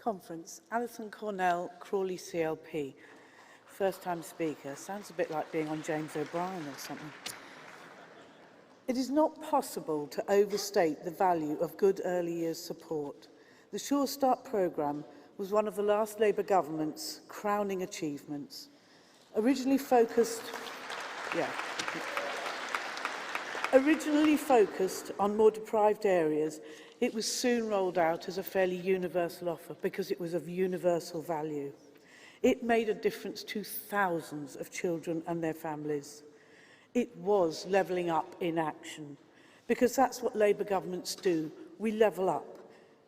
Conference. Alison Cornell, Crawley CLP. First-time speaker. Sounds a bit like being on James O'Brien or something. It is not possible to overstate the value of good early years support. The Sure Start programme was one of the last Labour government's crowning achievements. Originally focused on more deprived areas, it was soon rolled out as a fairly universal offer because it was of universal value. It made a difference to thousands of children and their families. It was levelling up in action, because that's what Labour governments do. We level up,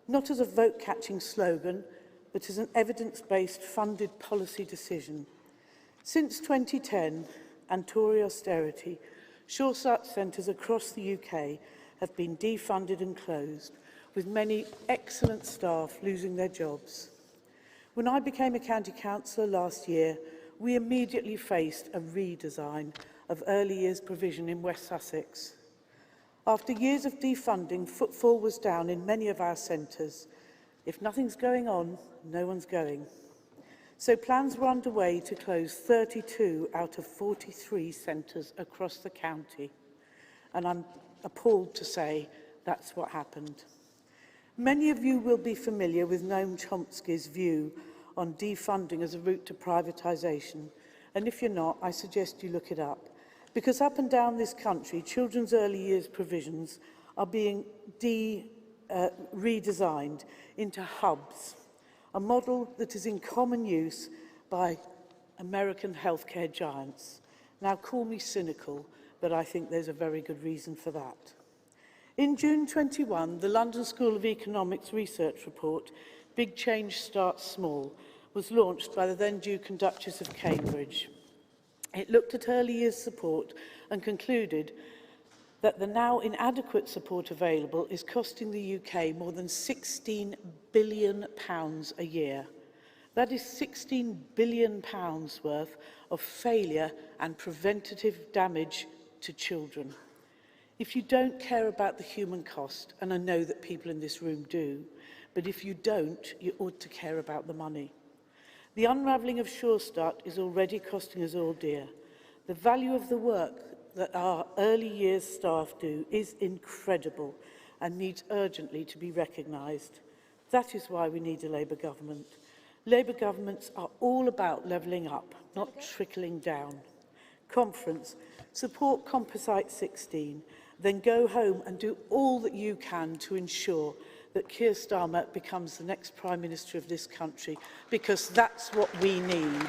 not as a vote-catching slogan, but as an evidence-based funded policy decision. Since 2010 and Tory austerity, Sure Start centres across the UK have been defunded and closed, with many excellent staff losing their jobs. When I became a county councillor last year, we immediately faced a redesign of early years provision in West Sussex. After years of defunding, footfall was down in many of our centres. If nothing's going on, no one's going. So plans were underway to close 32 out of 43 centres across the county. And I'm appalled to say that's what happened. Many of you will be familiar with Noam Chomsky's view on defunding as a route to privatisation. And if you're not, I suggest you look it up. Because up and down this country, children's early years provisions are being redesigned into hubs, a model that is in common use by American healthcare giants. Now, call me cynical, but I think there's a very good reason for that. In June 21, the London School of Economics research report, Big Change Starts Small, was launched by the then Duke and Duchess of Cambridge. It looked at early years support and concluded that the now inadequate support available is costing the UK more than £16 billion a year. That is £16 billion worth of failure and preventative damage to children. If you don't care about the human cost, and I know that people in this room do, but if you don't, you ought to care about the money. The unravelling of Sure Start is already costing us all dear. The value of the work that our early years staff do is incredible and needs urgently to be recognised. That is why we need a Labour government. Labour governments are all about levelling up, not trickling down. Conference, support Composite 16, then go home and do all that you can to ensure that Keir Starmer becomes the next Prime Minister of this country, because that's what we need.